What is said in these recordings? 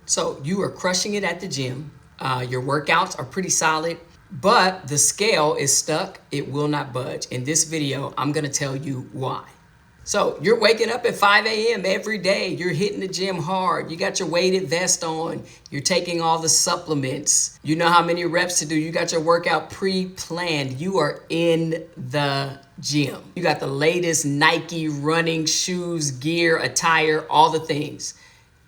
So you are crushing it at the gym. Your workouts are pretty solid, but the scale is stuck. It will not budge. In this video, I'm gonna tell you why. So you're waking up at 5 a.m. every day. You're hitting the gym hard. You got your weighted vest on. You're taking all the supplements. You know how many reps to do. You got your workout pre-planned. You are in the gym. You got the latest Nike running shoes, gear, attire, all the things.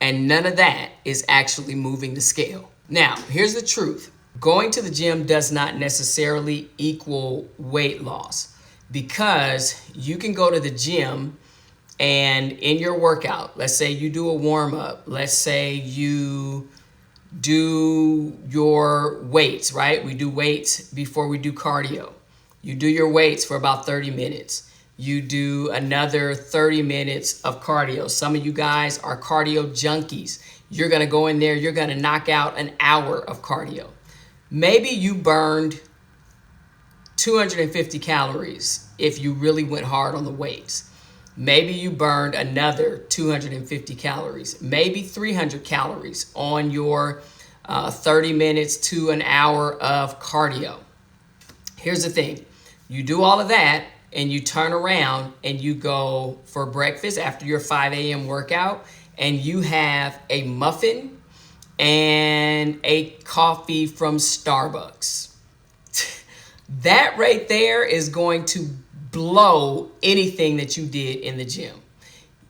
And none of that is actually moving the scale. Now, here's the truth. Going to the gym does not necessarily equal weight loss, because you can go to the gym and in your workout, let's say you do a warm up, let's say you do your weights, right? We do weights before we do cardio. You do your weights for about 30 minutes. You do another 30 minutes of cardio. Some of you guys are cardio junkies. You're gonna go in there, you're gonna knock out an hour of cardio. Maybe you burned 250 calories if you really went hard on the weights. Maybe you burned another 250 calories, maybe 300 calories on your 30 minutes to an hour of cardio. Here's the thing. You do all of that and you turn around and you go for breakfast after your 5 a.m. workout and you have a muffin and a coffee from Starbucks. That right there is going to blow anything that you did in the gym.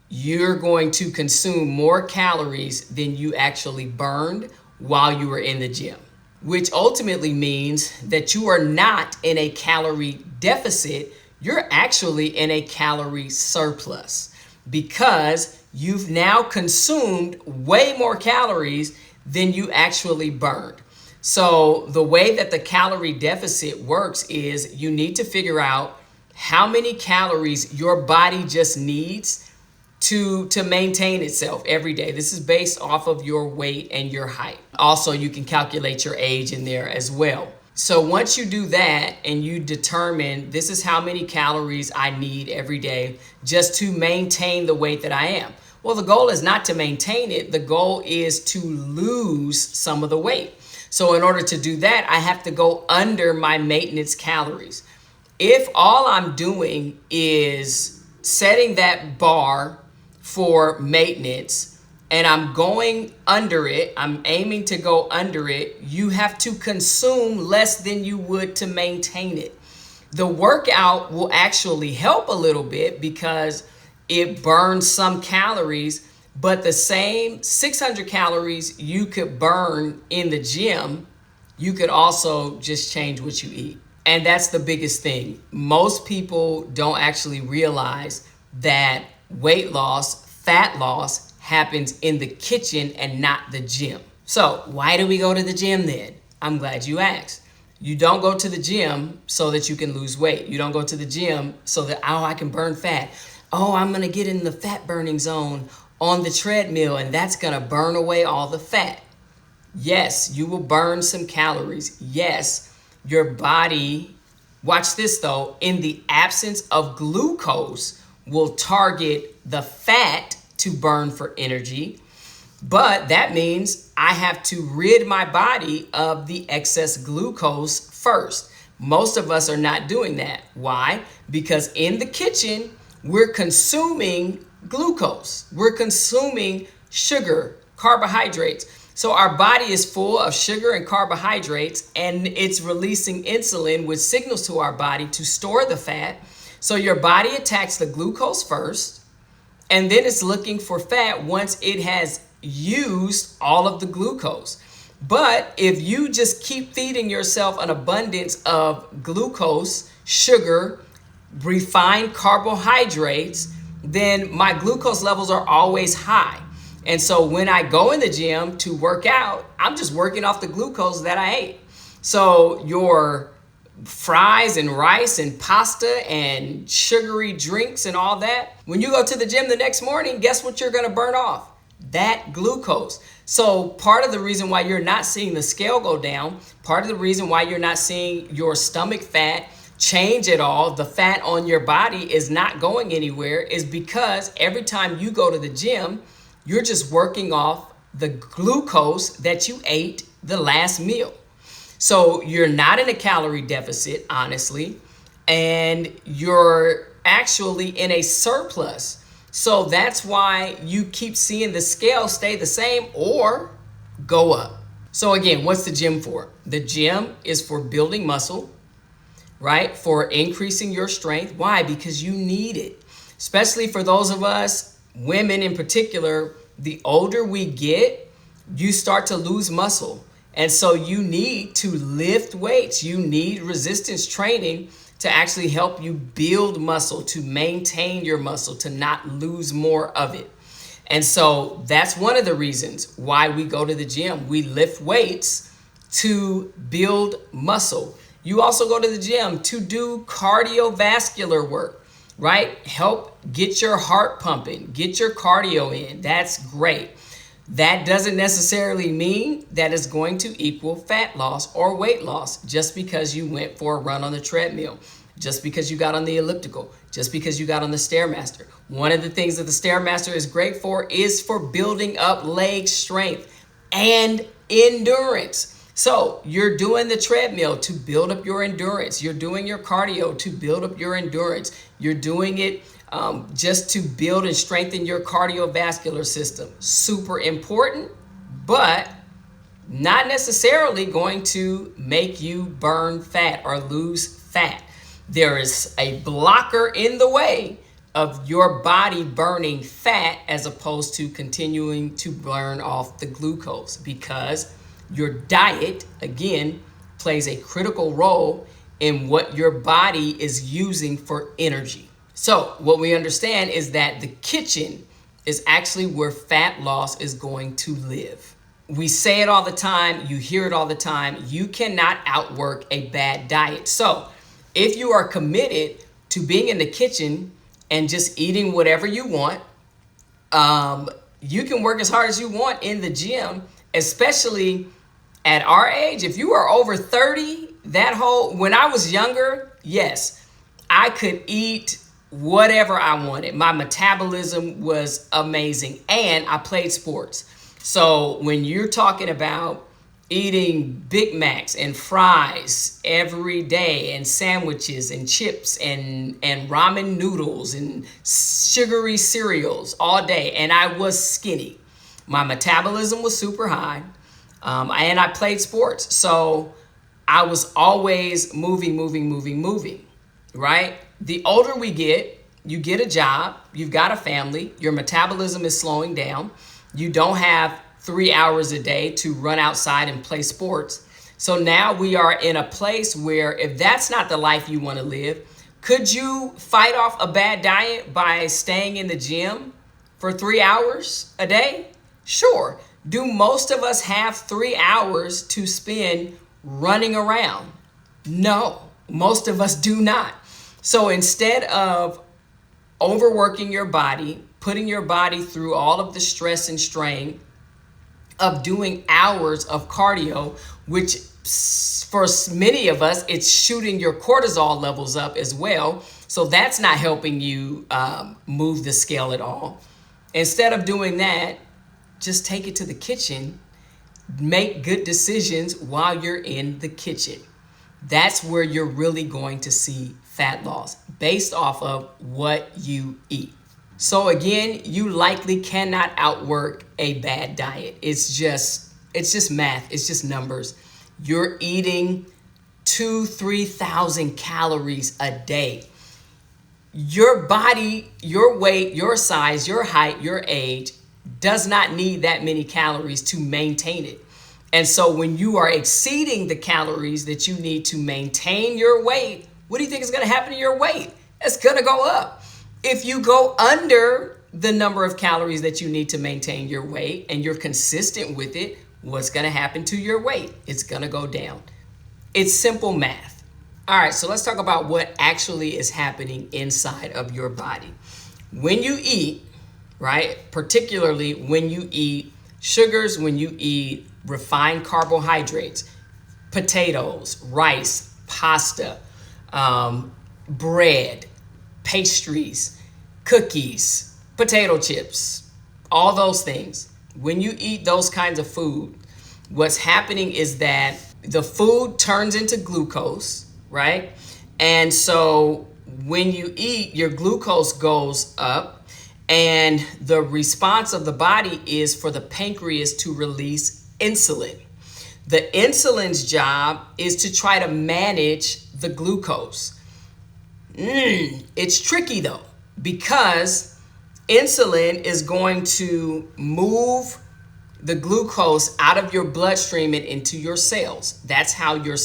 You're going to consume more calories than you actually burned while you were in the gym, which ultimately means that you are not in a calorie deficit. You're actually in a calorie surplus because you've now consumed way more calories than you actually burned. So the way that the calorie deficit works is you need to figure out how many calories your body just needs to maintain itself every day. This is based off of your weight and your height. Also, you can calculate your age in there as well. So once you do that and you determine this is how many calories I need every day just to maintain the weight that I am. Well, the goal is not to maintain it. The goal is to lose some of the weight. So in order to do that, I have to go under my maintenance calories. If all I'm doing is setting that bar for maintenance and I'm going under it, I'm aiming to go under it, you have to consume less than you would to maintain it. The workout will actually help a little bit because it burns some calories, but the same 600 calories you could burn in the gym, you could also just change what you eat. And that's the biggest thing. Most people don't actually realize that weight loss, fat loss happens in the kitchen and not the gym. So why do we go to the gym then? I'm glad you asked. You don't go to the gym so that you can lose weight. You don't go to the gym so that, oh, I can burn fat. Oh, I'm gonna get in the fat burning zone on the treadmill and that's gonna burn away all the fat. Yes, you will burn some calories. Yes, your body, watch this though, in the absence of glucose will target the fat to burn for energy. But that means I have to rid my body of the excess glucose first. Most of us are not doing that. Why? Because in the kitchen, we're consuming glucose. We're consuming sugar, carbohydrates. So our body is full of sugar and carbohydrates and it's releasing insulin, which signals to our body to store the fat. So your body attacks the glucose first and then it's looking for fat once it has used all of the glucose. But if you just keep feeding yourself an abundance of glucose, sugar, refined carbohydrates, then my glucose levels are always high. And so when I go in the gym to work out, I'm just working off the glucose that I ate. So your fries and rice and pasta and sugary drinks and all that, when you go to the gym the next morning, guess what you're gonna burn off? That glucose. So part of the reason why you're not seeing the scale go down, part of the reason why you're not seeing your stomach fat change at all, the fat on your body is not going anywhere, is because every time you go to the gym, you're just working off the glucose that you ate the last meal. So you're not in a calorie deficit, honestly, and you're actually in a surplus. So that's why you keep seeing the scale stay the same or go up. So again, what's the gym for? The gym is for building muscle, right? For increasing your strength. Why? Because you need it. Especially for those of us, women in particular, the older we get, you start to lose muscle. And so you need to lift weights. You need resistance training to actually help you build muscle, to maintain your muscle, to not lose more of it. And so that's one of the reasons why we go to the gym. We lift weights to build muscle. You also go to the gym to do cardiovascular work, right? Help get your heart pumping, get your cardio in. That's great. That doesn't necessarily mean that it's going to equal fat loss or weight loss just because you went for a run on the treadmill, just because you got on the elliptical, just because you got on the Stairmaster. One of the things that the Stairmaster is great for is for building up leg strength and endurance. So you're doing the treadmill to build up your endurance. You're doing your cardio to build up your endurance. You're doing it just to build and strengthen your cardiovascular system. Super important, but not necessarily going to make you burn fat or lose fat. There is a blocker in the way of your body burning fat as opposed to continuing to burn off the glucose, because your diet, again, plays a critical role in what your body is using for energy. So what we understand is that the kitchen is actually where fat loss is going to live. We say it all the time. You hear it all the time. You cannot outwork a bad diet. So if you are committed to being in the kitchen and just eating whatever you want, you can work as hard as you want in the gym, especially at our age. If you are over 30, when I was younger, yes, I could eat whatever I wanted. My metabolism was amazing, and I played sports. So when you're talking about eating Big Macs and fries every day and sandwiches and chips and ramen noodles and sugary cereals all day, and I was skinny. My metabolism was super high, and I played sports. So I was always moving, right? The older we get, you get a job, you've got a family, your metabolism is slowing down. You don't have 3 hours a day to run outside and play sports. So now we are in a place where if that's not the life you want to live, could you fight off a bad diet by staying in the gym for 3 hours a day? Sure. Do most of us have 3 hours to spend running around? No, most of us do not. So instead of overworking your body, putting your body through all of the stress and strain of doing hours of cardio, which for many of us, it's shooting your cortisol levels up as well. So that's not helping you move the scale at all. Instead of doing that, just take it to the kitchen. Make good decisions while you're in the kitchen. That's where you're really going to see fat loss based off of what you eat. So again, you likely cannot outwork a bad diet. It's just math. It's just numbers. You're eating 2,000-3,000 calories a day. Your body, your weight, your size, your height, your age does not need that many calories to maintain it. And so when you are exceeding the calories that you need to maintain your weight, what do you think is going to happen to your weight? It's going to go up. If you go under the number of calories that you need to maintain your weight and you're consistent with it, what's going to happen to your weight? It's going to go down. It's simple math. All right, so let's talk about what actually is happening inside of your body. When you eat, right, particularly when you eat sugars, when you eat refined carbohydrates, potatoes, rice, pasta, bread, pastries, cookies, potato chips, all those things. when you eat those kinds of food, what's happening is that the food turns into glucose, right? And so when you eat, your glucose goes up, and the response of the body is for the pancreas to release insulin. The insulin's job is to try to manage the glucose. It's tricky though, because insulin is going to move the glucose out of your bloodstream and into your cells. That's how your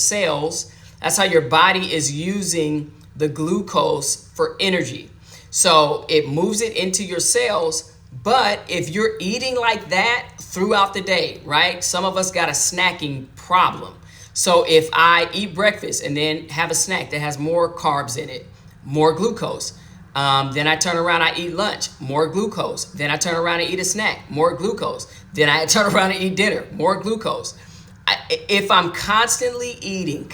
body is using the glucose for energy. So it moves it into your cells. But if you're eating like that throughout the day, right? Some of us got a snacking problem. So if I eat breakfast and then have a snack that has more carbs in it, more glucose, then I turn around, I eat lunch, more glucose. Then I turn around and eat a snack, more glucose. Then I turn around and eat dinner, more glucose. If I'm constantly eating,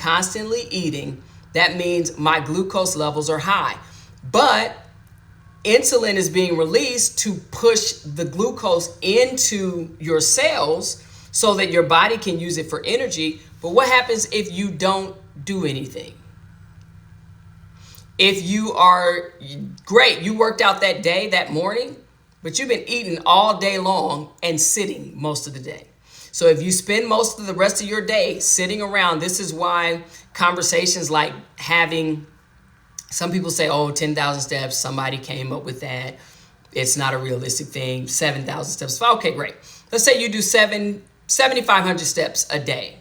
that means my glucose levels are high. But insulin is being released to push the glucose into your cells so that your body can use it for energy. But what happens if you don't do anything? If you are great, you worked out that day, that morning, but you've been eating all day long and sitting most of the day. So if you spend most of the rest of your day sitting around, this is why conversations like having, some people say, oh, 10,000 steps, somebody came up with that. It's not a realistic thing. 7,000 steps. Okay, great. Let's say you do 7,500 steps a day.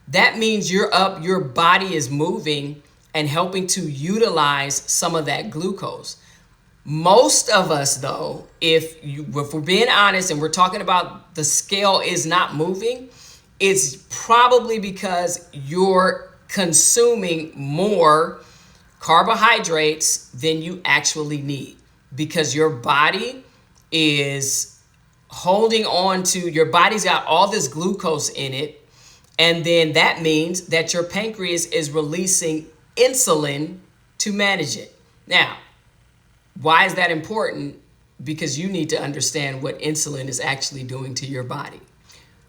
That means you're up, your body is moving and helping to utilize some of that glucose. Most of us, though, if we're being honest and we're talking about the scale is not moving, it's probably because you're consuming more carbohydrates than you actually need, because your body is holding on to, your body's got all this glucose in it, and then that means that your pancreas is releasing insulin to manage it. Now, why is that important? Because you need to understand what insulin is actually doing to your body.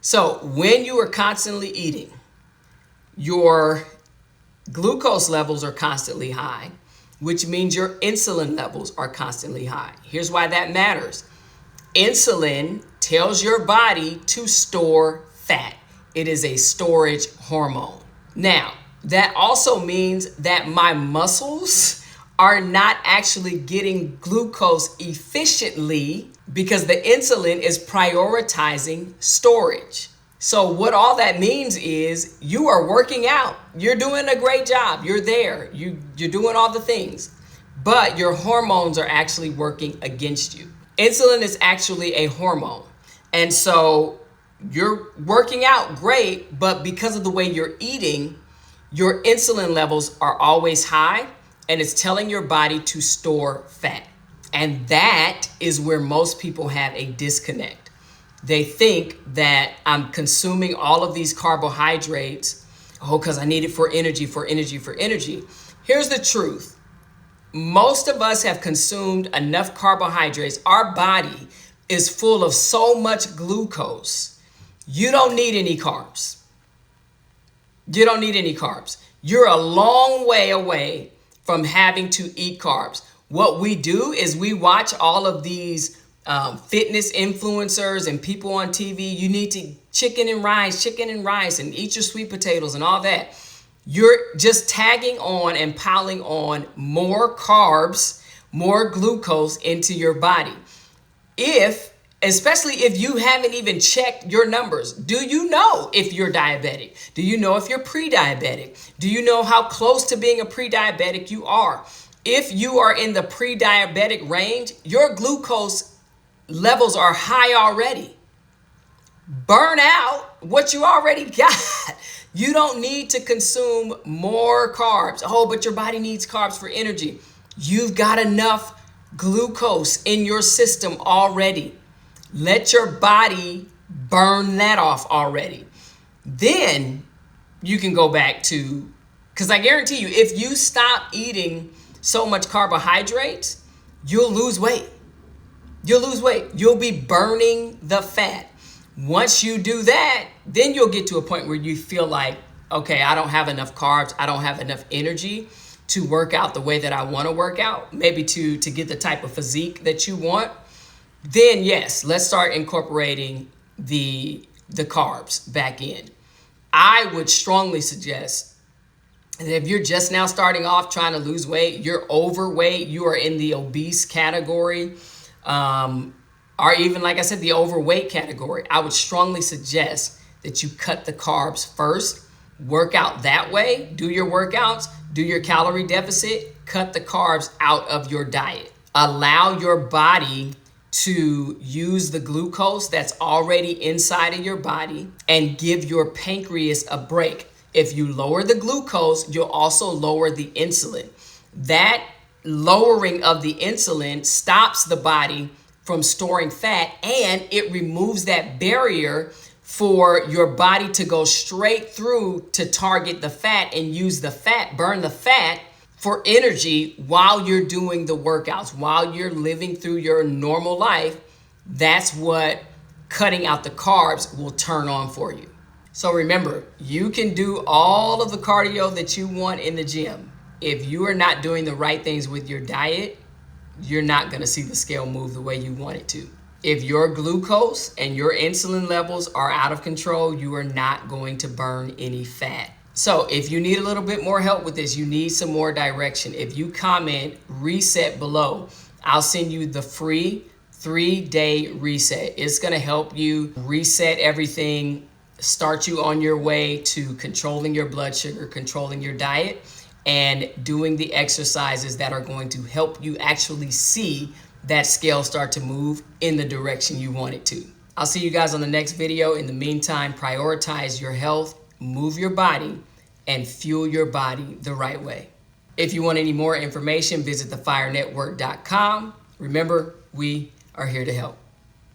So when you are constantly eating, your glucose levels are constantly high, which means your insulin levels are constantly high. Here's why that matters. Insulin tells your body to store fat. It is a storage hormone. Now, that also means that my muscles are not actually getting glucose efficiently because the insulin is prioritizing storage. So what all that means is you are working out. You're doing a great job. You're there. You're doing all the things. But your hormones are actually working against you. Insulin is actually a hormone. And so you're working out great, but because of the way you're eating, your insulin levels are always high, and it's telling your body to store fat. And that is where most people have a disconnect. They think that I'm consuming all of these carbohydrates, because I need it for energy. Here's the truth. Most of us have consumed enough carbohydrates. Our body is full of so much glucose. You don't need any carbs. You're a long way away from having to eat carbs. What we do is we watch all of these fitness influencers and people on TV. You need to chicken and rice, and eat your sweet potatoes and all that. You're just tagging on and piling on more carbs, more glucose into your body. Especially if you haven't even checked your numbers. Do you know if you're diabetic? Do you know if you're pre-diabetic? Do you know how close to being a pre-diabetic you are? If you are in the pre-diabetic range, your glucose levels are high already. Burn out what you already got. You don't need to consume more carbs. Oh, but your body needs carbs for energy. You've got enough glucose in your system already. Let your body burn that off already. Then you can go back to, because I guarantee you, if you stop eating so much carbohydrates, you'll lose weight. You'll be burning the fat. Once you do that, then you'll get to a point where you feel like, okay, I don't have enough carbs, I don't have enough energy to work out the way that I want to work out, maybe to get the type of physique that you want. Then yes, let's start incorporating the carbs back in. I would strongly suggest that if you're just now starting off trying to lose weight, you're overweight, you are in the obese category, or even, like I said, the overweight category, I would strongly suggest that you cut the carbs first, work out that way, do your workouts, do your calorie deficit, cut the carbs out of your diet. Allow your body to use the glucose that's already inside of your body and give your pancreas a break. If you lower the glucose, you'll also lower the insulin. That lowering of the insulin stops the body from storing fat, and it removes that barrier for your body to go straight through to target the fat and use the fat, burn the fat for energy while you're doing the workouts, while you're living through your normal life. That's what cutting out the carbs will turn on for you. So remember, you can do all of the cardio that you want in the gym. If you are not doing the right things with your diet, you're not going to see the scale move the way you want it to. If your glucose and your insulin levels are out of control, you are not going to burn any fat. So if you need a little bit more help with this, you need some more direction, if you comment reset below, I'll send you the free 3-day reset. It's going to help you reset everything, start you on your way to controlling your blood sugar, controlling your diet, and doing the exercises that are going to help you actually see that scale start to move in the direction you want it to. I'll see you guys on the next video. In the meantime, prioritize your health, move your body, and fuel your body the right way. If you want any more information, visit thefirenetwork.com. Remember, we are here to help.